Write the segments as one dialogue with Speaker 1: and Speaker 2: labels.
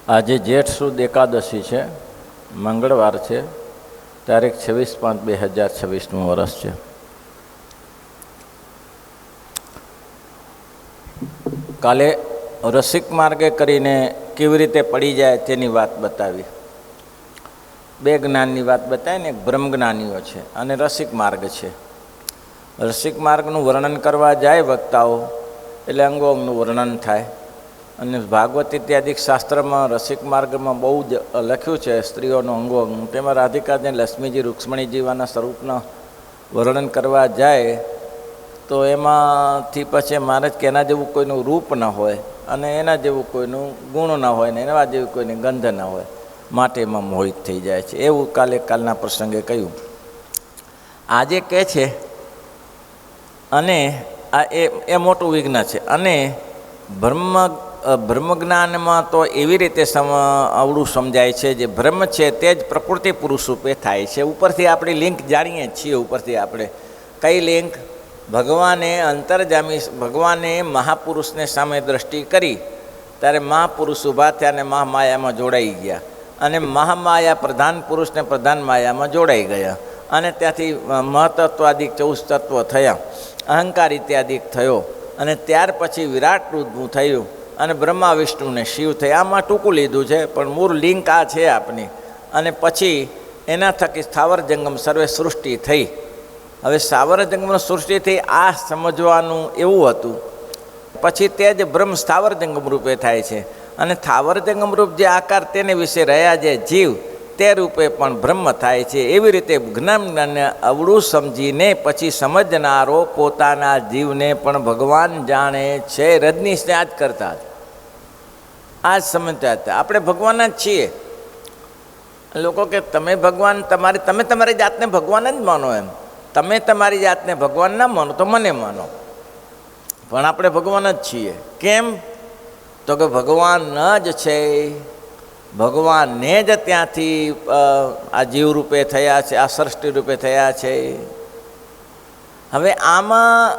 Speaker 1: આજે જેઠ સુદ એકાદશી છે, મંગળવાર છે, તારીખ 26/5/2026નું વર્ષ છે. કાલે રસિક માર્ગે કરીને કેવી રીતે પડી જાય તેની વાત બતાવી. બે જ્ઞાનની વાત બતાવી ને, એક બ્રહ્મ જ્ઞાનીઓ છે અને રસિક માર્ગ છે. રસિક માર્ગનું વર્ણન કરવા જાય વક્તાઓ એટલે અંગો અંગનું વર્ણન થાય. અને ભાગવત ઇત્યાદિ શાસ્ત્રમાં રસિક માર્ગમાં બહુ જ લખ્યું છે સ્ત્રીઓનું અંગો અંગ. તેમાં રાધિકાજી, લક્ષ્મીજી, રૂક્ષ્મણીજીવાના સ્વરૂપના વર્ણન કરવા જાય તો એમાંથી પછી મારે જ કે એના જેવું કોઈનું રૂપ ન હોય અને એના જેવું કોઈનું ગુણ ન હોય ને એના જેવું કોઈની ગંધ ન હોય, માટે એમાં મોહિત થઈ જાય છે. એવું કાલના પ્રસંગે કહ્યું. આજે કહે છે અને આ એ મોટું વિઘ્ન છે. અને બ્રહ્મજ્ઞાનમાં તો એવી રીતે અવળું સમજાય છે, જે બ્રહ્મ છે તે જ પ્રકૃતિ પુરુષ રૂપે થાય છે. ઉપરથી આપણી લિંક જાણીએ છીએ. ઉપરથી આપણે કઈ લિંક? ભગવાને અંતર્જામી, ભગવાને મહાપુરુષને સામે દ્રષ્ટિ કરી ત્યારે મહાપુરુષ ઊભા થયા અને મહામાયામાં જોડાઈ ગયા. અને મહામાયા પ્રધાન પુરુષને પ્રધાન માયામાં જોડાઈ ગયા. અને ત્યાંથી મહતત્વાદિક 14 તત્વો થયા, અહંકાર ઇત્યાદિક થયો. અને ત્યાર પછી વિરાટ રૂપનું થયું અને બ્રહ્મા વિષ્ણુને શિવ થયા. આમાં ટૂંકું લીધું છે પણ મૂળ લિંક આ છે આપની. અને પછી એના થકી સ્થાવર જંગમ સર્વે સૃષ્ટિ થઈ. હવે સ્થાવર જંગમની સૃષ્ટિ થઈ આ સમજવાનું એવું હતું. પછી તે જ બ્રહ્મ સ્થાવર જંગમ રૂપે થાય છે. અને સ્થાવર જંગમ રૂપ જે આકાર તેને વિશે રહ્યા જે જીવ તે રૂપે પણ બ્રહ્મ થાય છે. એવી રીતે જ્ઞાનને અવળું સમજીને પછી સમજનારો પોતાના જીવને પણ ભગવાન જાણે છે. રજનીશને આ જ કરતા હતા, આ જ સમજતા હતા. આપણે ભગવાન જ છીએ. લોકો કે તમે ભગવાન તમે તમારી જાતને ભગવાન જ માનો. એમ તમે તમારી જાતને ભગવાન ના માનો તો મને માનો, પણ આપણે ભગવાન જ છીએ. કેમ? તો કે ભગવાન જ છે. ભગવાનને જ ત્યાંથી આ જીવ રૂપે થયા છે, આ સૃષ્ટિ રૂપે થયા છે. હવે આમાં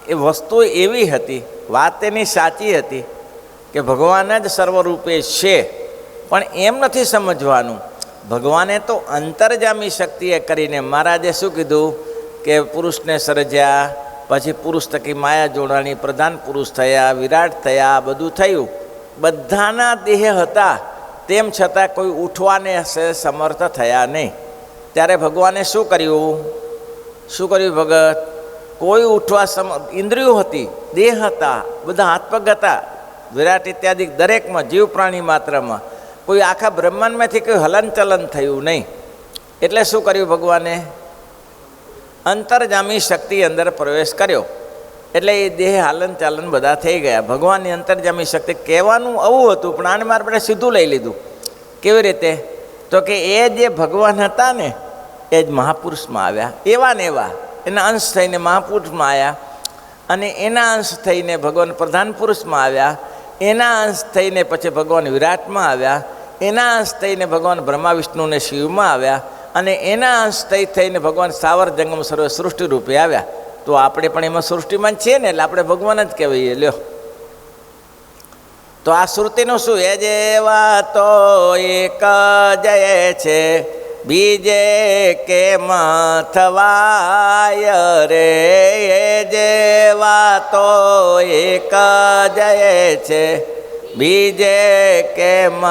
Speaker 1: એ વસ્તુ એવી હતી, વાત એની સાચી હતી કે ભગવાન જ સર્વરૂપે છે. પણ એમ નથી સમજવાનું. ભગવાને તો અંતર્જામી શક્તિએ કરીને, મહારાજે શું કીધું કે પુરુષને સર્જ્યા, પછી પુરુષ થકી માયા જોડાણી, પ્રધાન પુરુષ થયા, વિરાટ થયા, બધું થયું. બધાના દેહ હતા, તેમ છતાં કોઈ ઉઠવાને સમર્થ થયા નહીં. ત્યારે ભગવાને શું કર્યું? ભગત? કોઈ ઉઠવા ઇન્દ્રિયો હતી, દેહ હતા, બધા હાથ પગ હતા, વિરાટ ઇત્યાદિ દરેકમાં, જીવ પ્રાણી માત્રમાં. કોઈ આખા બ્રહ્માંડમાંથી કોઈ હલનચલન થયું નહીં. એટલે શું કર્યું ભગવાને? અંતર્જામી શક્તિ અંદર પ્રવેશ કર્યો. એટલે એ દેહ હાલન ચાલન બધા થઈ ગયા. ભગવાનની અંતર્જામી શક્તિ કહેવાનું આવું હતું, પણ આને મારે આપણે સીધું લઈ લીધું. કેવી રીતે? તો કે એ જે ભગવાન હતા ને એ જ મહાપુરુષમાં આવ્યા. એવા ને એવા એના અંશ થઈને મહાપુરુષમાં આવ્યા. અને એના અંશ થઈને ભગવાન પ્રધાન પુરુષમાં આવ્યા. એના અંશ થઈને પછી ભગવાન વિરાટમાં આવ્યા. એના અંશ થઈને ભગવાન બ્રહ્મા વિષ્ણુને શિવમાં આવ્યા. અને એના અંશ થઈને ભગવાન સ્થાવર જંગમ સર્વ સૃષ્ટિ રૂપે આવ્યા. તો આપણે પણ એમાં સૃષ્ટિમાં છીએ ને, એટલે આપણે ભગવાન જ કહેવાય. લ્યો, તો આ શ્રુતિનું શું? એ જેવા તો એક જય છે, બીજે કેમ થવાય રે. એ જેવા તો એક જય છે, બીજે કેમ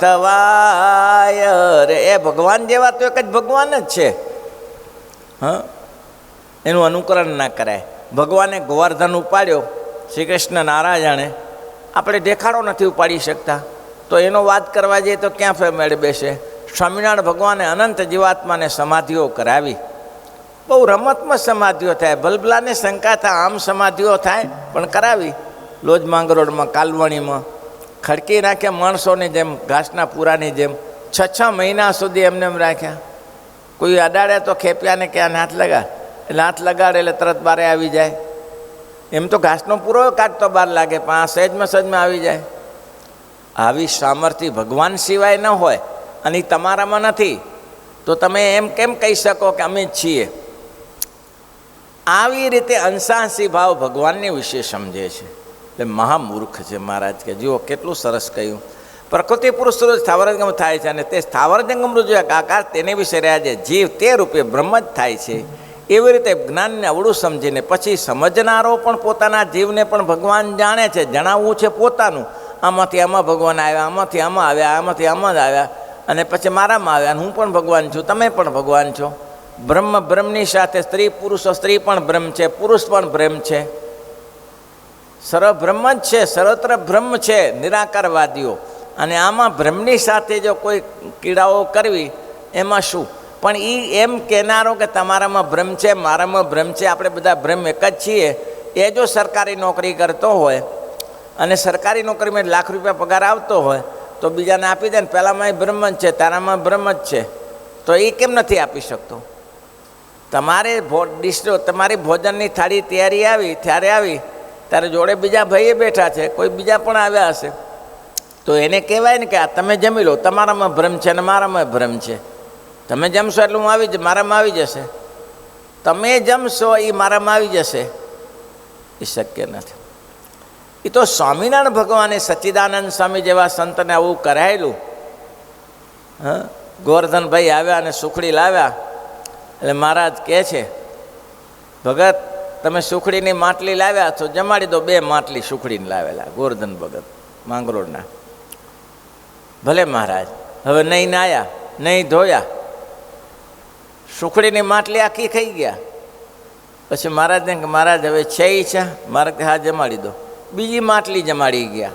Speaker 1: થવાય રે. એ ભગવાન જેવા તો એક જ ભગવાન જ છે. હા, એનું અનુકરણ ના કરાય. ભગવાને ગોવર્ધન ઉપાડ્યો, શ્રી કૃષ્ણ નારાયણે. આપણે દેખાડો નથી ઉપાડી શકતા, તો એનો વાત કરવા જઈએ તો ક્યાં મેળ બેસે? સ્વામિનારાયણ ભગવાને અનંત જીવાત્માને સમાધિઓ કરાવી. બહુ રમતમાં સમાધિઓ થાય. ભલભલાને શંકા થાય આમ સમાધિઓ થાય, પણ કરાવી. લોજ માંગરોળમાં, કાલવણીમાં ખડકી રાખ્યા માણસોની જેમ, ઘાસના પૂરાની જેમ. 6 મહિના સુધી એમને એમ રાખ્યા. કોઈ અડાડે તો ખેપ્યા ને ક્યાં હાથ લગાડ, એટલે હાથ લગાડે એટલે તરત બારે આવી જાય. એમ તો ઘાસનો પૂરો કાઢતો બાર લાગે, પણ આ સહેજમાં આવી જાય. આવી સામર્થ્ય ભગવાન સિવાય ન હોય અને એ તમારામાં નથી, તો તમે એમ કેમ કહી શકો કે અમે જ છીએ? આવી રીતે અંશાંશી ભાવ ભગવાનને વિશે સમજે છે એટલે મહામૂર્ખ છે. મહારાજ કે જુઓ કેટલું સરસ કહ્યું. પ્રકૃતિ પુરુષ સ્થાવર જંગમ થાય છે અને તે સ્થાવર જંગમ જે આકાર તેને વિશે રહ્યા છે જીવ તે રૂપે બ્રહ્મ જ થાય છે. એવી રીતે જ્ઞાનને અવળું સમજીને પછી સમજનારો પણ પોતાના જીવને પણ ભગવાન જાણે છે. જણાવવું છે પોતાનું, આમાંથી આમાં ભગવાન આવ્યા, આમાંથી આમાં આવ્યા, આમાંથી આમાં જ આવ્યા અને પછી મારામાં આવ્યા. હું પણ ભગવાન છું, તમે પણ ભગવાન છો. બ્રહ્મ બ્રહ્મની સાથે સ્ત્રી પુરુષો, સ્ત્રી પણ બ્રહ્મ છે, પુરુષ પણ બ્રહ્મ છે. સર્વ બ્રહ્મ જ છે, સર્વત્ર બ્રહ્મ છે નિરાકારવાદીઓ. અને આમાં બ્રહ્મની સાથે જો કોઈ કીડાઓ કરવી એમાં શું? પણ એ એમ કહેનારો કે તમારામાં બ્રહ્મ છે, મારામાં બ્રહ્મ છે, આપણે બધા બ્રહ્મ એક જ છીએ, એ જો સરકારી નોકરી કરતો હોય અને સરકારી નોકરીમાં લાખ રૂપિયા પગાર આવતો હોય તો બીજાને આપી દે ને પહેલાંમાં બ્રહ્મ જ છે, તારામાં બ્રહ્મ જ છે, તો એ કેમ નથી આપી શકતો? તમારે તમારી ભોજનની થાળી તૈયારી આવી ત્યારે જોડે બીજા ભાઈએ બેઠા છે, કોઈ બીજા પણ આવ્યા હશે, તો એને કહેવાય ને કે આ તમે જમી લો, તમારામાં ભ્રમ છે અને મારામાં ભ્રમ છે. તમે જમશો એટલે હું મારામાં આવી જશે, તમે જમશો એ મારામાં આવી જશે, એ શક્ય નથી. એ તો સ્વામિનારાયણ ભગવાને સચ્ચિદાનંદ સ્વામી જેવા સંતને આવું કરાયેલું. ગોવર્ધનભાઈ આવ્યા અને સુખડી લાવ્યા એટલે મહારાજ કહે છે, ભગત તમે સુખડીની માટલી લાવ્યા છો, જમાડી દો. 2 માટલી સુખડીને લાવેલા ગોવર્ધન ભગત માંગરોળના. ભલે મહારાજ. હવે નહીં નાયા, નહીં ધોયા, સુખડીની માટલી આખી ખાઈ ગયા. પછી મહારાજને કે મહારાજ હવે છે ઈચ્છા? મહારાજ કે હા જમાડી દો. બીજી માટલી જમાડી ગયા.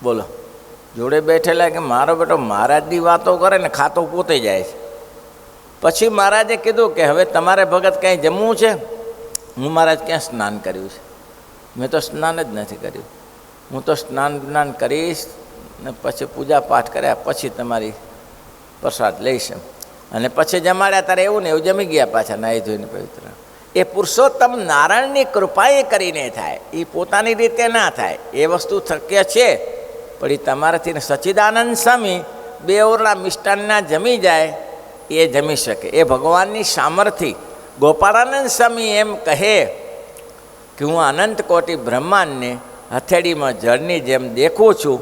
Speaker 1: બોલો, જોડે બેઠેલા કે મારો બેટો મહારાજની વાતો કરે ને ખાતો પોતે જાય છે. પછી મહારાજે કીધું કે હવે તમારે ભગત કંઈ જમવું છે? હું મહારાજ ક્યાં સ્નાન કર્યું છે? મેં તો સ્નાન જ નથી કર્યું. હું તો સ્નાન કરીશ ને પછી પૂજા પાઠ કર્યા પછી તમારી પ્રસાદ લઈશ. અને પછી જમાડ્યા ત્યારે એવું ને એવું જમી ગયા પાછા નાહી ધોઈને પવિત્ર. એ પુરુષોત્તમ નારાયણની કૃપાએ કરીને થાય, એ પોતાની રીતે ના થાય. એ વસ્તુ શક્ય છે, પણ એ તમારાથી સચ્ચિદાનંદ સ્વામી 2 ઓરડા મિષ્ટાનના જમી જાય એ જમી શકે. એ ભગવાનની સામર્થ્ય. ગોપાળાનંદ સ્વામી એમ કહે કે હું અનંત કોટી બ્રહ્માંડને હથેળીમાં જળની જેમ દેખું છું,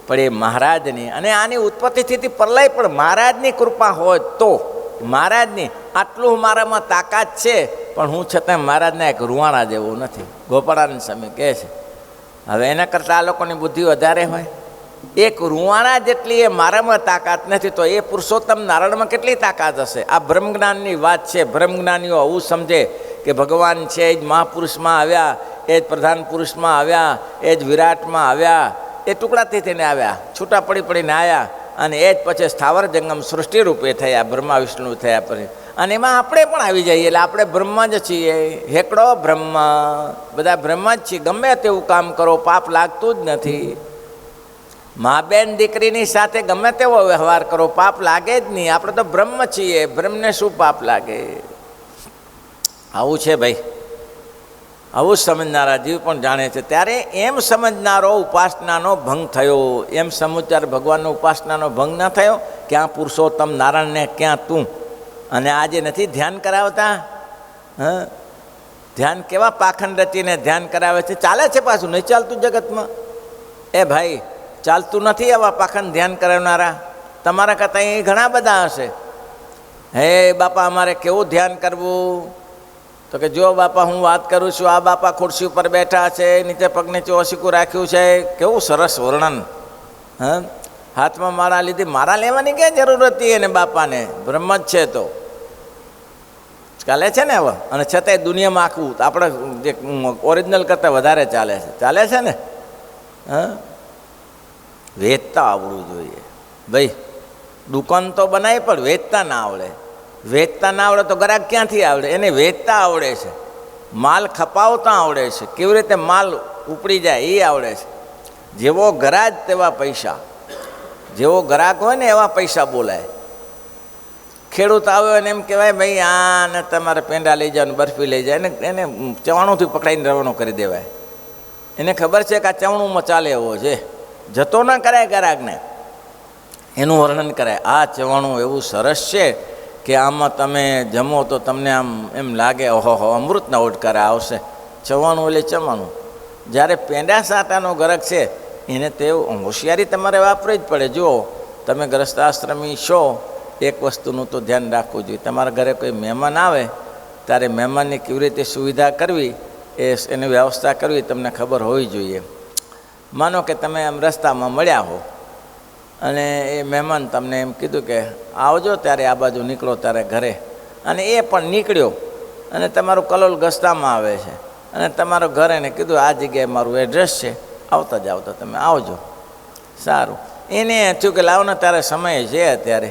Speaker 1: પણ એ મહારાજની અને આની ઉત્પત્તિ સ્થિતિ પ્રલય પણ મહારાજની કૃપા હોય તો. મહારાજની આટલું મારામાં તાકાત છે, પણ હું છતાં મહારાજના એક રૂવાણા જેવું નથી. ગોપાળાનંદ સ્વામી કહે છે. હવે એના કરતાં આ લોકોની બુદ્ધિ વધારે હોય. એક રૂવાણા જેટલી એ મારામાં તાકાત નથી, તો એ પુરુષોત્તમ નારાયણમાં કેટલી તાકાત હશે? આ બ્રહ્મજ્ઞાનની વાત છે. બ્રહ્મજ્ઞાનીઓ આવું સમજે કે ભગવાન છે એ જ મહાપુરુષમાં આવ્યા, એ જ પ્રધાન પુરુષમાં આવ્યા, એ જ વિરાટમાં આવ્યા, એ ટુકડાથી થઈને આવ્યા, છૂટા પડીને આવ્યા અને એ જ પછી સ્થાવર જંગમ સૃષ્ટિ રૂપે થયા, બ્રહ્મા વિષ્ણુ થયા પછી. અને એમાં આપણે પણ આવી જઈએ એટલે આપણે બ્રહ્મ જ છીએ. હેકડો બ્રહ્મ, બધા બ્રહ્મ જ છીએ. ગમે તેવું કામ કરો પાપ લાગતું જ નથી. મા બેન દીકરીની સાથે ગમે તેવો વ્યવહાર કરો પાપ લાગે જ નહીં. આપણે તો બ્રહ્મ છીએ, બ્રહ્મને શું પાપ લાગે? આવું છે ભાઈ. આવું સમજનારા જીવ પણ જાણે છે. ત્યારે એમ સમજનારો ઉપાસનાનો ભંગ થયો. એમ સમજ ત્યારે ભગવાનનો ઉપાસનાનો ભંગ ન થયો. ક્યાં પુરુષોત્તમ નારાયણને, ક્યાં તું? અને આજે નથી ધ્યાન કરાવતા. ધ્યાન કેવા પાખંડ રચીને ધ્યાન કરાવે છે. ચાલે છે પાછું, નહીં ચાલતું જગતમાં? એ ભાઈ ચાલતું નથી આવા પાખંડ ધ્યાન કરાવનારા. તમારા કરતાં અહીં ઘણા બધા હશે. હે બાપા અમારે કેવું ધ્યાન કરવું? તો કે જો બાપા હું વાત કરું છું, આ બાપા ખુરશી ઉપર બેઠા છે, નીચે પગ નીચે ઓશીકું રાખ્યું છે, કેવું સરસ વર્ણન. હાથમાં માળા લીધી. માળા લેવાની ક્યાં જરૂર હતી એને? બાપાને બ્રહ્મ જ છે તો ચાલે છે ને હવે. અને છતાંય દુનિયામાં આખું આપણે જે ઓરિજિનલ કરતાં વધારે ચાલે છે ને. વેચતા આવડવું જોઈએ ભાઈ. દુકાન તો બનાવી પણ વેચતા ના આવડે. વેચતા ના આવડે તો ગ્રાહક ક્યાંથી આવડે? એને વેચતા આવડે છે, માલ ખપાવતા આવડે છે, કેવી રીતે માલ ઉપડી જાય એ આવડે છે. જેવો ગ્રાહક તેવા પૈસા, જેવો ગ્રાહક હોય ને એવા પૈસા બોલાય. ખેડૂત આવ્યો અને એમ કહેવાય ભાઈ આને તમારે પેંડા લઈ જાવ, બરફી લઈ જાય, એને ચવાણુંથી પકડાઈને રવાનો કરી દેવાય. એને ખબર છે કે આ ચવાણુંમાં ચાલે એવો છે. જતો ના કરાય ગ્રાહકને, એનું વર્ણન કરાય. આ ચવાણું એવું સરસ છે કે આમાં તમે જમો તો તમને આમ એમ લાગે ઓહો અમૃતના ઓડકારા આવશે. ચવાણું એટલે ચવાણું. જ્યારે પેંડા સાટાનો ગ્રાહક છે એને તે હોશિયારી તમારે વાપરવી જ પડે. જુઓ, તમે ગ્રસ્તાશ્રમી છો, એક વસ્તુનું તો ધ્યાન રાખવું જોઈએ. તમારા ઘરે કોઈ મહેમાન આવે ત્યારે મહેમાનની કેવી રીતે સુવિધા કરવી એની વ્યવસ્થા કરવી તમને ખબર હોવી જોઈએ. માનો કે તમે આમ રસ્તામાં મળ્યા હો અને એ મહેમાન તમને એમ કીધું કે આવજો, ત્યારે આ બાજુ નીકળો ત્યારે ઘરે, અને એ પણ નીકળ્યો અને તમારું કલોલ ગસ્તામાં આવે છે અને તમારું ઘર એને કીધું આ જગ્યાએ મારું એડ્રેસ છે, આવતા જ આવતા તમે આવજો. સારું, એને થયું કે લાવને તારે સમય છે અત્યારે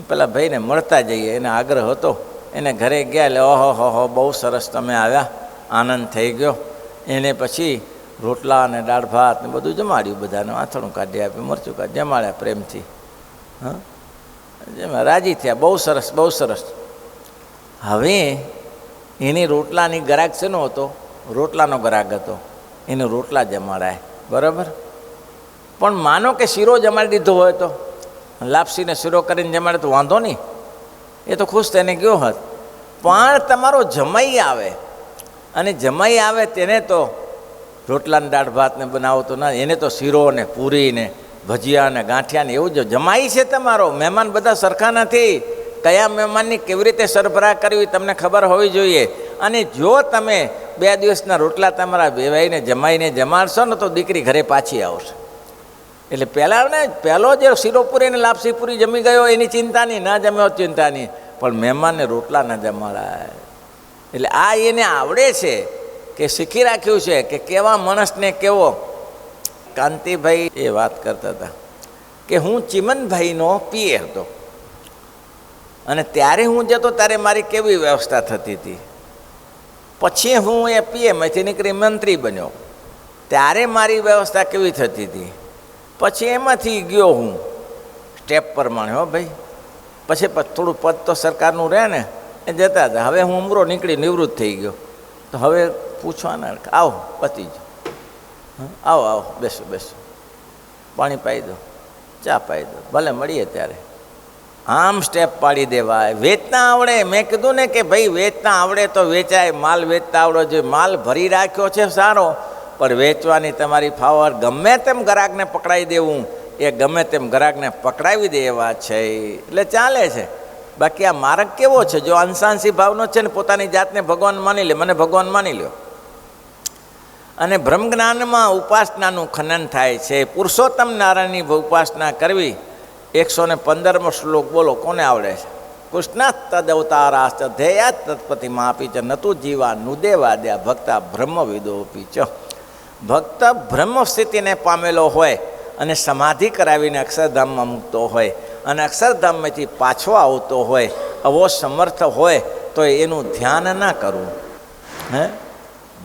Speaker 1: પેલા ભાઈને મળતા જઈએ. એને આગ્રહ હતો, એને ઘરે ગયા એટલે ઓહો બહુ સરસ તમે આવ્યા, આનંદ થઈ ગયો. એને પછી રોટલા અને દાળ ભાત ને બધું જમાડ્યું, બધાને આથણું કાઢી આપ્યું, મરચું કાઢી જમાડ્યા પ્રેમથી. હા, જેમાં રાજી થયા, બહુ સરસ બહુ સરસ. હવે એની રોટલાની ગ્રાહક શેનો હતો? રોટલાનો ગ્રાહક હતો, એને રોટલા જમાડાય, બરાબર. પણ માનો કે શીરો જમાડી દીધો હોય તો, લાપસીને શીરો કરીને જમાડે તો વાંધો નહીં, એ તો ખુશ થઈને ગયો હોત. પણ તમારો જમાઈ આવે અને જમાઈ આવે તેને તો રોટલાને દાળ ભાતને બનાવો તો ના, એને તો શીરો ને પૂરી ને ભજીયા ને ગાંઠિયા ને એવું જ જમાઈ છે તમારો. મહેમાન બધા સરખા નથી, કયા મહેમાનની કેવી રીતે સરભરા કરવી તમને ખબર હોવી જોઈએ. અને જો તમે 2 દિવસના રોટલા તમારા બેવાઈને જમાઈને જમાડશો ને તો દીકરી ઘરે પાછી આવશે. એટલે પહેલો જે શીરો પૂરી ને લાપસી પૂરી જમી ગયો એની ચિંતા નહીં, ના જમ્યો ચિંતા નહીં, પણ મહેમાનને રોટલા ના જમાડાય. એટલે આ એને આવડે છે કે શીખી રાખ્યું છે કે કેવા માણસને કેવો. કાંતિભાઈ એ વાત કરતા હતા કે હું ચિમનભાઈનો પીએ હતો અને ત્યારે હું જતો ત્યારે મારી કેવી વ્યવસ્થા થતી હતી. પછી હું એ પીએમથી નીકળી મંત્રી બન્યો ત્યારે મારી વ્યવસ્થા કેવી થતી હતી. પછી એમાંથી ગયો હું સ્ટેપ પ્રમાણે. હો ભાઈ, પછી થોડું પદ તો સરકારનું રહે ને એ જતા હતા. હવે હું ઉમરો નીકળી નિવૃત્ત થઈ ગયો તો હવે પૂછવાના, આવો પતી જ, આવો આવો બેસો બેસો, પાણી પાઈ દો, ચા પાઈ દો, ભલે મળીએ ત્યારે. આમ સ્ટેપ પાડી દેવાય. વેચતા આવડે, મેં કીધું ને કે ભાઈ વેચતા આવડે તો વેચાય, માલ વેચતા આવડો જોઈએ. માલ ભરી રાખ્યો છે સારો, પણ વેચવાની તમારી ફાવર. ગમે તેમ ગ્રાહકને પકડાવી દેવું એ ગમે તેમ ગ્રાહકને પકડાવી દેવા છે એટલે ચાલે છે. બાકી આ માર્ગ કેવો છે? જો અંશાંશી ભાવનો છે ને, પોતાની જાતને ભગવાન માની લે, મને ભગવાન માની લ્યો. અને બ્રહ્મજ્ઞાનમાં ઉપાસનાનું ખનન થાય છે. પુરુષોત્તમ નારાયણની ઉપાસના કરવી. 115મો શ્લોક બોલો, કોને આવડે છે? કૃષ્ણ તદવતારાશ્ચ ધેયા તત્પતિમાં આપી છે નતું જીવા નુદેવાદ્યા ભક્તા બ્રહ્મવિદોપી ચ. ભક્ત બ્રહ્મ સ્થિતિને પામેલો હોય અને સમાધિ કરાવીને અક્ષરધામમાં મૂકતો હોય અને અક્ષરધામમાંથી પાછો આવતો હોય, આવો સમર્થ હોય તો એનું ધ્યાન ના કરવું.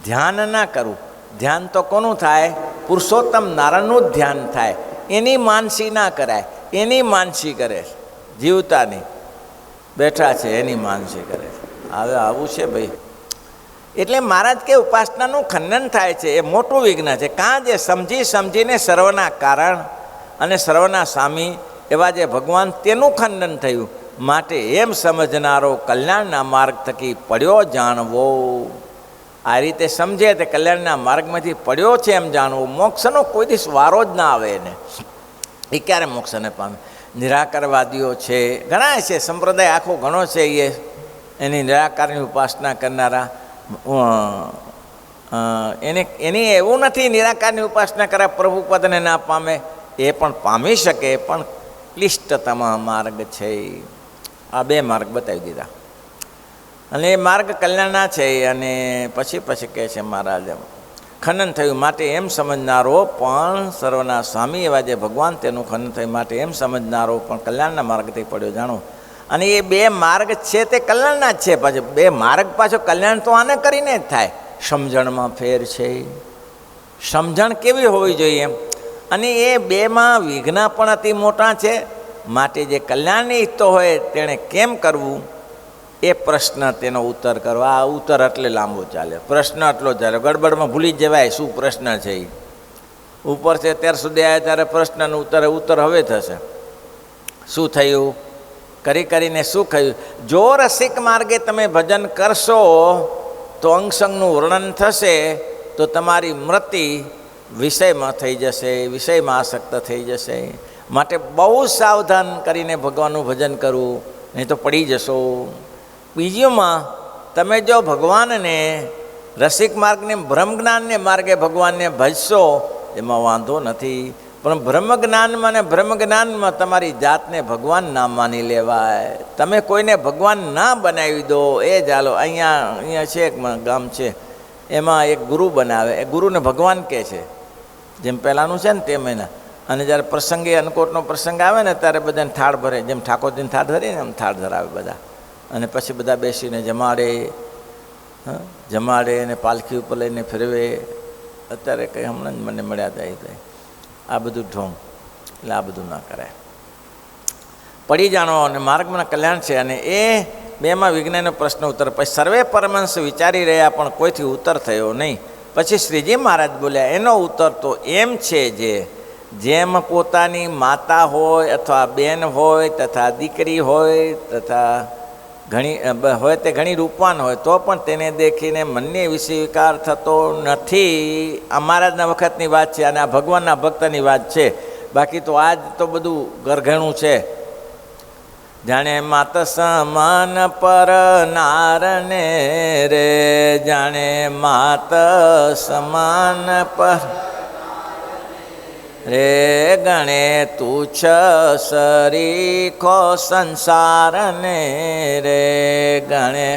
Speaker 1: ધ્યાન ના કરવું. ધ્યાન તો કોનું થાય? પુરુષોત્તમ નારાયણનું જ ધ્યાન થાય. એની માનસી ના કરાય, એની માનસી કરે છે. જીવતાની બેઠા છે એની માનસી કરે છે. હવે આવું છે ભાઈ. એટલે મહારાજ કે ઉપાસનાનું ખંડન થાય છે, એ મોટું વિઘ્ન છે. કાં જે સમજી સમજીને સર્વના કારણ અને સર્વના સ્વામી એવા જે ભગવાન, તેનું ખંડન થયું. માટે એમ સમજનારો કલ્યાણના માર્ગ થકી પડ્યો જાણવો. આ રીતે સમજે તે કલ્યાણના માર્ગમાંથી પડ્યો છે એમ જાણવું. મોક્ષનો કોઈ દિવસ વારો જ ના આવે એને. એ ક્યારે મોક્ષને પામે? નિરાકારવાદીઓ છે ઘણા છે, સંપ્રદાય આખો ઘણો છે, એની નિરાકારની ઉપાસના કરનારા. એની એવું નથી નિરાકારની ઉપાસના કરે પ્રભુ પદને ના પામે, એ પણ પામી શકે, પણ ક્લિષ્ટતમ માર્ગ છે. આ 2 માર્ગ બતાવી દીધા અને એ માર્ગ કલ્યાણના છે. અને પછી કહે છે મહારાજ ખનન થયું માટે એમ સમજનારો પણ સર્વના સ્વામી એવા જે ભગવાન, તેનું ખનન થયું માટે એમ સમજનારો પણ કલ્યાણના માર્ગથી પડ્યો જાણો. અને એ 2 માર્ગ છે તે કલ્યાણના જ છે. પાછો 2 માર્ગ પાછો કલ્યાણ તો આને કરીને જ થાય. સમજણમાં ફેર છે. સમજણ કેવી હોવી જોઈએ? અને એ 2માં વિઘ્ન પણ અતિ મોટા છે. માટે જે કલ્યાણની ઈચ્છતો હોય તેણે કેમ કરવું એ પ્રશ્ન, તેનો ઉત્તર કરવા. આ ઉત્તર એટલે લાંબો ચાલે, પ્રશ્ન એટલો ચાલે, ગડબડમાં ભૂલી જ જવાય શું પ્રશ્ન છે. ઉપર છે ત્યાર સુધી આવ્યા ત્યારે પ્રશ્નનો ઉત્તર હવે થશે. શું થયું? કરીને શું થયું? જો રસિક માર્ગે તમે ભજન કરશો તો અંગસંગનું વર્ણન થશે, તો તમારી મૃત્યુ વિષયમાં થઈ જશે, વિષયમાં આસક્ત થઈ જશે. માટે બહુ સાવધાન કરીને ભગવાનનું ભજન કરવું, નહીં તો પડી જશો. બીજુંમાં તમે જો ભગવાનને રસિક માર્ગને બ્રહ્મજ્ઞાનને માર્ગે ભગવાનને ભજશો એમાં વાંધો નથી, પણ બ્રહ્મજ્ઞાનમાં ને બ્રહ્મજ્ઞાનમાં તમારી જાતને ભગવાન ના માની લેવાય. તમે કોઈને ભગવાન ના બનાવી દો એ ચાલો. અહીંયા છે એક ગામ છે, એમાં એક ગુરુ બનાવે, એ ગુરુને ભગવાન કહે છે, જેમ પહેલાંનું છે ને તેમ એના. અને જ્યારે પ્રસંગે અન્નકોટનો પ્રસંગ આવે ને ત્યારે બધાને થાળ ભરે, જેમ ઠાકોરજીને થાળ ધરીએ ને એમ થાળ ધરાવે બધા. અને પછી બધા બેસીને જમાડે અને પાલખી ઉપર લઈને ફેરવે. અત્યારે કંઈ હમણાં જ મને મળ્યા હતા એ કંઈ આ બધું ઢોંગ, એટલે આ બધું ના કરાય. પડી જાણો અને માર્ગમાં કલ્યાણ છે. અને એ બેમાં વિજ્ઞાનનો પ્રશ્ન ઉત્તર. પછી સર્વે પરમહંસ વિચારી રહ્યા પણ કોઈથી ઉત્તર થયો નહીં. પછી શ્રીજી મહારાજ બોલ્યા, એનો ઉત્તર તો એમ છે જેમ પોતાની માતા હોય અથવા બેન હોય તથા દીકરી હોય તથા ઘણી હોય તે ઘણી રૂપવાન હોય તો પણ તેને દેખીને મનને વિશે વિકાર થતો નથી. આ મહારાજના વખતની વાત છે અને આ ભગવાનના ભક્તની વાત છે. બાકી તો આજ તો બધું ગરઘણું છે. જાણે માત સમાન પર નારને રે, જાણે માત સમાન પર રે, ગણે તુચ્છ સરીખો સંસારને રે, ગણે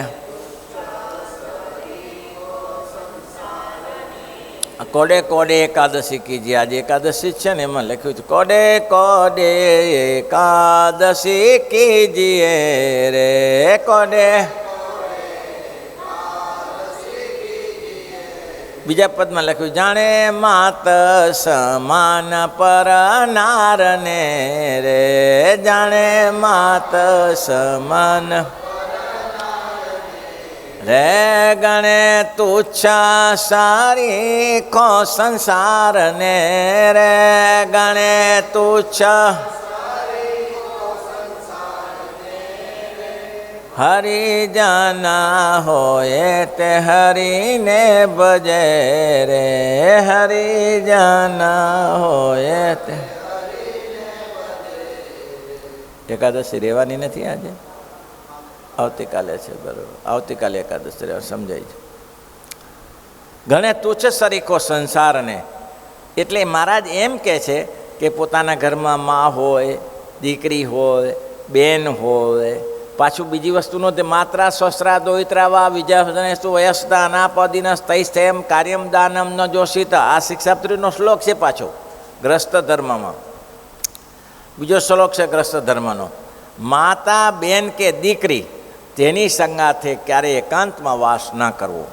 Speaker 1: કોડે કોડે એકાદશી કીજીએ. આજે એકાદશી છે ને એમાં લખ્યું છે કોડે કોડે એકાદશી કીજીએ રે, કોડે. બીજા પદમાં લખ્યું જાણે માત સમાન પર નારને રે, જાણે માત સમાન રે, ગણે તુચ્છા સારીખો સંસારને રે, ગણે તુચ્છા હરિજના હોય તે હરિને ભજે રે, હરિજના હોય તે. એકાદશી રહેવાની નથી આજે, આવતીકાલે છે. બરાબર, આવતીકાલે એકાદશી રહેવા સમજાય છે. ઘણે તુચ્છ સરીખો સંસારને, એટલે મહારાજ એમ કહે છે કે પોતાના ઘરમાં મા હોય, દીકરી હોય, બેન હોય, પાછું બીજી વસ્તુનો તે માત્રા સ્વસ્ત્રા દોહિત્રાવા વિજયસ્તુ વયસ્તા અનાપદિન સ્થૈસ્થેમ કાર્યમ દાનમ ન જોશિત. આ શિક્ષાપત્રીનો શ્લોક છે. પાછો ગ્રસ્ત ધર્મમાં બીજો શ્લોક છે ગ્રસ્ત ધર્મનો. માતા બેન કે દીકરી તેની સંગાથે ક્યારેય એકાંતમાં વાસ ન કરવો.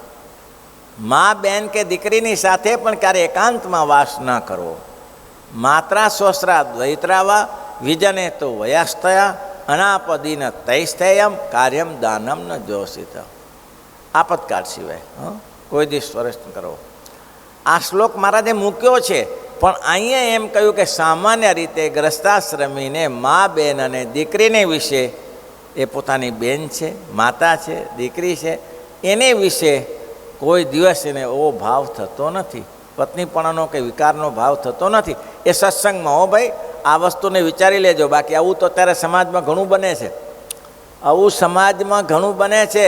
Speaker 1: મા બેન કે દીકરીની સાથે પણ ક્યારેય એકાંતમાં વાસ ન કરવો. માત્રા સ્વસ્ત્રા દ્વૈત્રાવા વિજને તો વયસ્તયા અનાપદીન તૈસ્થેયમ કાર્યમ દાનમ ન જોશિત. આપતકાળ સિવાય કોઈ દિવસ સ્વરસ કરવો. આ શ્લોક મહારાજે મૂક્યો છે, પણ અહીંયા એમ કહ્યું કે સામાન્ય રીતે ગ્રસ્તાશ્રમીને મા બેન અને દીકરીને વિશે, એ પોતાની બેન છે, માતા છે, દીકરી છે, એને વિશે કોઈ દિવસ એને એવો ભાવ થતો નથી. પત્નીપણાનો કે વિકારનો ભાવ થતો નથી. એ સત્સંગમાં હો ભાઈ, આ વસ્તુને વિચારી લેજો. બાકી આવું તો અત્યારે સમાજમાં ઘણું બને છે. આવું સમાજમાં ઘણું બને છે.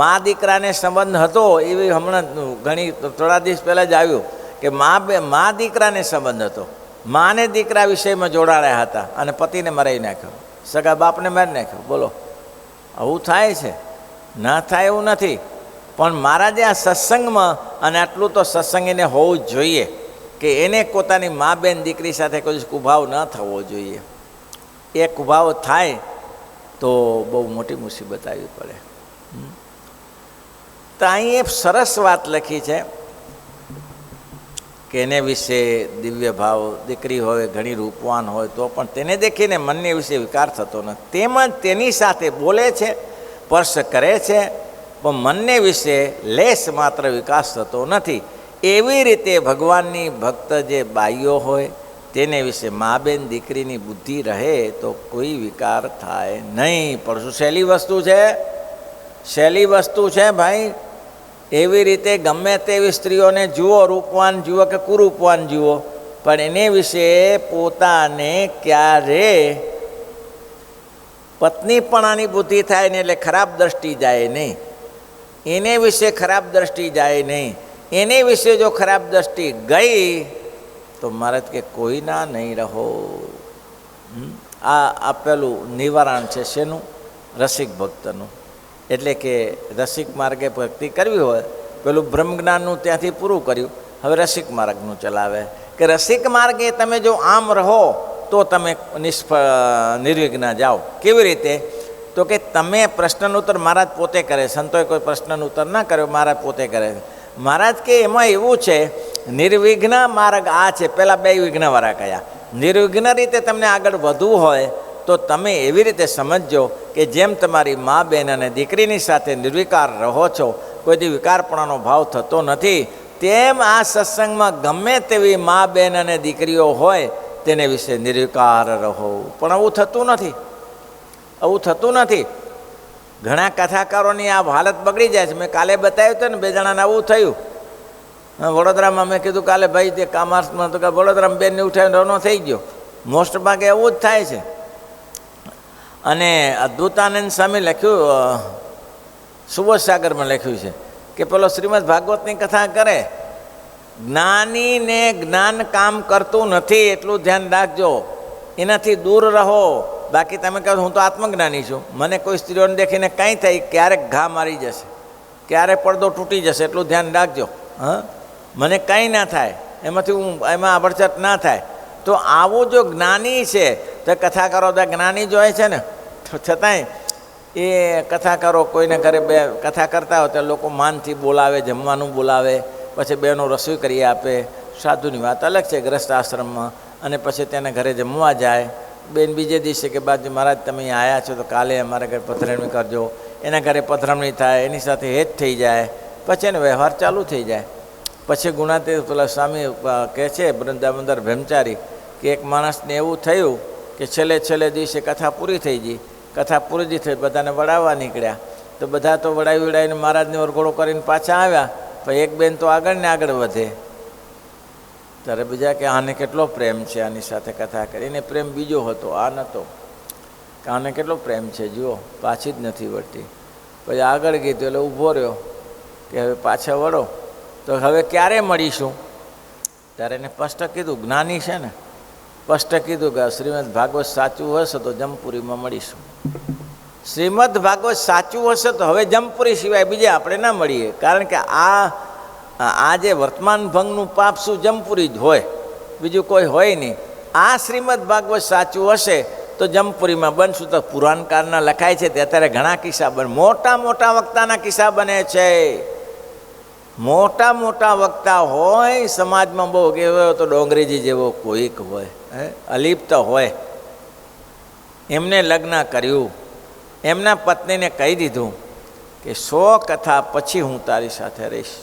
Speaker 1: મા દીકરાને સંબંધ હતો એવી હમણાં ઘણી થોડા દિવસ પહેલાં જ આવ્યું કે મા દીકરાને સંબંધ હતો. માને દીકરા વિષયમાં જોડાયા હતા અને પતિને મરાવી નાખ્યો, સગા બાપને મારી નાખ્યો. બોલો, આવું થાય છે? ના થાય એવું નથી. પણ મહારાજે આ સત્સંગમાં, અને આટલું તો સત્સંગ એને હોવું જ જોઈએ કે એને પોતાની મા બેન દીકરી સાથે કોઈ કુભાવ ન થવો જોઈએ. એ કુભાવ થાય તો બહુ મોટી મુસીબત આવી પડે. તો અહીં એક સરસ વાત લખી છે કે એને વિશે દિવ્ય ભાવ, દીકરી હોય ઘણી રૂપવાન હોય તો પણ તેને દેખીને મનને વિશે વિકાર થતો નથી. તેમજ તેની સાથે બોલે છે, સ્પર્શ કરે છે, પણ મનને વિશે લેશ માત્ર વિકાસ થતો નથી. એવી રીતે ભગવાનની ભક્ત જે બાઈઓ હોય તેને વિશે મા બેન દીકરીની બુદ્ધિ રહે તો કોઈ વિકાર થાય નહીં. પણ શું સહેલી વસ્તુ છે? સહેલી વસ્તુ છે ભાઈ? એવી રીતે ગમે તેવી સ્ત્રીઓને જુઓ, રૂપવાન જુઓ કે કુરૂપવાન જુઓ, પણ એને વિશે પોતાને ક્યારે પત્નીપણાની બુદ્ધિ થાય ને એટલે ખરાબ દ્રષ્ટિ જાય નહીં, એને વિશે ખરાબ દ્રષ્ટિ જાય નહીં. એને વિશે જો ખરાબ દ્રષ્ટિ ગઈ તો મહારાજ કે કોઈના નહીં રહો. આ આપેલું નિવારણ છે શેનું? રસિક ભક્તનું. એટલે કે રસિક માર્ગે ભક્તિ કરવી હોય, પેલું બ્રહ્મજ્ઞાનનું ત્યાંથી પૂરું કર્યું, હવે રસિક માર્ગનું ચલાવે કે રસિક માર્ગે તમે જો આમ રહો તો તમે નિર્વિઘ્ન જાઓ. કેવી રીતે? તો કે તમે પ્રશ્નનું ઉત્તર મહારાજ પોતે કરે, સંતોએ કોઈ પ્રશ્નનું ઉત્તર ના કર્યો, મહારાજ પોતે કરે. મહારાજ કે એમાં એવું છે, નિર્વિઘ્ન માર્ગ આ છે. પહેલાં 2 વિઘ્નવાળા કયા? નિર્વિઘ્ન રીતે તમને આગળ વધવું હોય તો તમે એવી રીતે સમજજો કે જેમ તમારી મા બેન અને દીકરીની સાથે નિર્વિકાર રહો છો, કોઈથી વિકારપણાનો ભાવ થતો નથી, તેમ આ સત્સંગમાં ગમે તેવી મા બેન અને દીકરીઓ હોય તેને વિશે નિર્વિકાર રહો. પણ આવું થતું નથી, આવું થતું નથી. ઘણા કથાકારોની આ હાલત બગડી જાય છે. મેં કાલે બતાવ્યું હતું ને, 2 જણાને આવું થયું વડોદરામાં. મેં કીધું કાલે ભાઈ તે કામાર્સમાં તો કે વડોદરામાં બેનને ઉઠાવીને રવાનો થઈ ગયો. મોસ્ટ ભાગે એવું જ થાય છે. અને અદ્ભુતાનંદ સ્વામી લખ્યું, સુબોધ સાગરમાં લખ્યું છે કે પેલો શ્રીમદ ભાગવતની કથા કરે, જ્ઞાનીને જ્ઞાન કામ કરતું નથી એટલું ધ્યાન રાખજો, એનાથી દૂર રહો. બાકી તમે કહો હું તો આત્મજ્ઞાની છું, મને કોઈ સ્ત્રીઓને દેખીને કંઈ થાય, ક્યારેક ઘા મારી જશે, ક્યારેક પડદો તૂટી જશે, એટલું ધ્યાન રાખજો. મને કંઈ ના થાય, એમાંથી હું એમાં આભડછટ ના થાય. તો આવું જો જ્ઞાની છે તો કથાકારો બધા જ્ઞાની જ હોય છે ને, છતાંય એ કથાકારો કોઈને ઘરે કથા કરતા હોય તો લોકો માનથી બોલાવે, જમવાનું બોલાવે, પછી બેનો રસોઈ કરી આપે. સાધુની વાત અલગ છે ગ્રસ્ત આશ્રમમાં, અને પછી તેને ઘરે જમવા જાય. બેન બીજે દિવસે કે બાજુ મહારાજ તમે અહીંયા આવ્યા છો તો કાલે અમારા ઘરે પધરામણી કરજો. એના ઘરે પધરામણી થાય, એની સાથે હેત થઈ જાય, પછી એનો વ્યવહાર ચાલુ થઈ જાય. પછી ગુણાતીત પેલા સ્વામી કહે છે વૃંદાવંદર બ્રહ્મચારી કે એક માણસને એવું થયું કે છેલ્લે દિવસે કથા પૂરી થઈ ગઈ. કથા પૂરી થઈ, બધાને વડાવવા નીકળ્યા તો બધા તો વડાવીને મહારાજને વરઘોડો કરીને પાછા આવ્યા. પણ એક બેન તો આગળ ને આગળ વધે. ત્યારે બીજા કે આને કેટલો પ્રેમ છે, આની સાથે કથા કરીને પ્રેમ બીજો હતો, આ નહોતો. કે આને કેટલો પ્રેમ છે, જુઓ પાછી જ નથી વળતી. પછી આગળ ગઈ તો એટલે ઊભો રહ્યો કે હવે પાછા વળો તો હવે ક્યારે મળીશું? ત્યારે એને સ્પષ્ટ કીધું, જ્ઞાની છે ને, સ્પષ્ટ કીધું કે શ્રીમદ ભાગવત સાચું હશે તો જમપુરીમાં મળીશું. શ્રીમદ ભાગવત સાચું હશે તો હવે જમપુરી સિવાય બીજે આપણે ના મળીએ. કારણ કે આ જે વર્તમાન ભંગનું પાપ શું જમપુરી જ હોય, બીજું કોઈ હોય નહીં. આ શ્રીમદ ભાગવત સાચું હશે તો જમપુરીમાં બનશું. તો પુરાણકાળના લખાય છે તે અત્યારે ઘણા કિસ્સા બને, મોટા મોટા વક્તાના કિસ્સા બને છે. મોટા મોટા વક્તા હોય સમાજમાં, બહુ કેવો તો ડોંગરેજી જેવો કોઈક હોય, અલિપ્ત હોય, એમને લગ્ન કર્યું, એમના પત્નીને કહી દીધું કે 100 કથા પછી હું તારી સાથે રહીશ,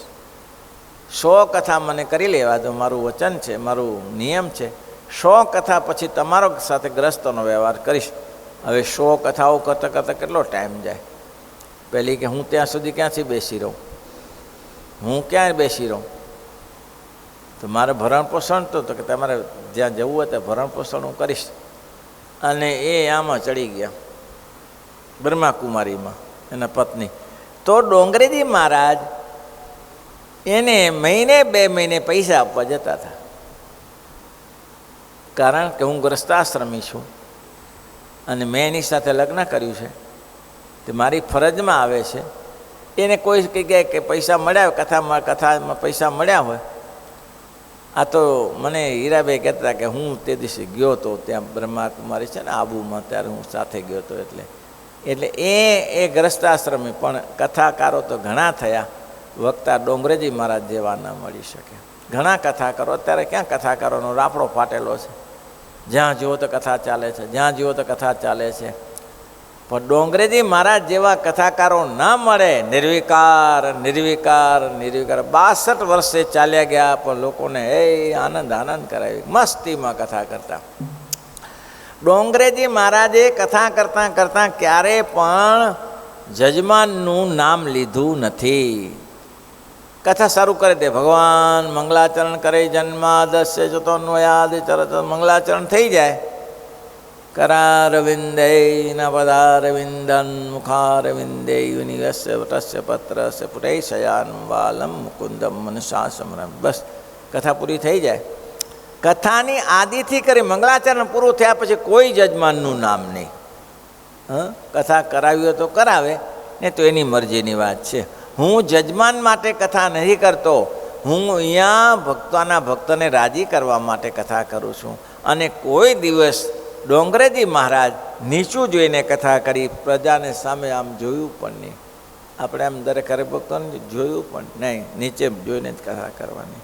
Speaker 1: 100 કથા મને કરી લેવા દો, મારું વચન છે, મારું નિયમ છે, 100 કથા પછી તમારો સાથે ગ્રસ્તોનો વ્યવહાર કરીશ. હવે 100 કથાઓ કરતાં કરતાં કેટલો ટાઈમ જાય. પહેલી કે હું ત્યાં સુધી ક્યાંથી બેસી રહું, હું ક્યાં બેસી રહું? તો મારે ભરણ પોષણ તો કે તમારે જ્યાં જવું હોય ત્યાં ભરણ પોષણ હું કરીશ. અને એ આમાં ચડી ગયા બ્રહ્માકુમારીમાં, એના પત્ની. તો ડોંગરેજી મહારાજ એને મહિને 2 મહિને પૈસા આપવા જતા હતા. કારણ કે હું ગ્રસ્તાશ્રમી છું અને મેં એની સાથે લગ્ન કર્યું છે, તે મારી ફરજમાં આવે છે. એને કોઈ કહે કે પૈસા મળ્યા હોય, કથામાં પૈસા મળ્યા હોય. આ તો મને હીરાભાઈ કહેતા કે હું તે દિવસે ગયો હતો ત્યાં બ્રહ્માકુમારી છે ને આબુમાં, ત્યારે હું સાથે ગયો હતો. એટલે એ ગ્રસ્તાશ્રમી, પણ કથાકારો તો ઘણા થયા. વક્તા ડોંગરેજી મહારાજ જેવા ન મળી શકે. ઘણા કથાકારો, અત્યારે ક્યાં કથાકારોનો રાફડો ફાટેલો છે, જ્યાં જુઓ તો કથા ચાલે છે, જ્યાં જુઓ તો કથા ચાલે છે. પણ ડોંગરેજી મહારાજ જેવા કથાકારો ના મળે. નિર્વિકાર નિર્વિકાર નિર્વિકાર 62 વર્ષે ચાલ્યા ગયા, પણ લોકોને આનંદ કરાવી, મસ્તીમાં કથા કરતા. ડોંગરેજી મહારાજે કથા કરતાં કરતાં ક્યારે પણ જજમાનનું નામ લીધું નથી. કથા શરૂ કરી દે. ભગવાન મંગલાચરણ કરે જન્માદસ્ય ચતોન્વયાદ ચરત મંગલાચરણ થઈ જાય. કરારવિંદે ન પદારવિંદન મુખારવિંદે યુનિવસ્ય વટસ્ય પત્રસ્ય પુટૈ શયાન વાલમ મુકુંદમ મનસાસમરમ. બસ કથા પૂરી થઈ જાય. કથાની આદિથી કરી મંગલાચરણ પૂરું થયા પછી કોઈ જજમાનનું નામ નહીં. કથા કરાવી હોય તો કરાવે, ને તો એની મરજીની વાત છે. હું જજમાન માટે કથા નથી કરતો, હું અહીંયા ભક્તોને રાજી કરવા માટે કથા કરું છું. અને કોઈ દિવસ ડોંગરેજી મહારાજ નીચું જોઈને કથા કરી, પ્રજાને સામે આમ જોયું પણ નહીં. આપણે આમ દરેક હરિભક્તોને જોયું પણ નહીં, નીચે જોઈને જ કથા કરવાની.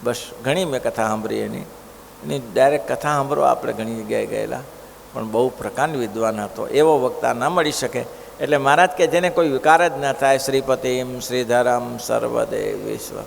Speaker 1: બસ ઘણી મેં કથા સાંભળી એની ડાયરેક્ટ કથા સાંભળો. આપણે ઘણી જગ્યાએ ગયેલા, પણ બહુ પ્રકાંડ વિદ્વાન હતો. એવો વક્તા ન મળી શકે. એટલે મહારાજ કે જેને કોઈ વિકાર જ ન થાય, શ્રીપતિમ શ્રીધરમ સર્વદેવ વિશ્વ.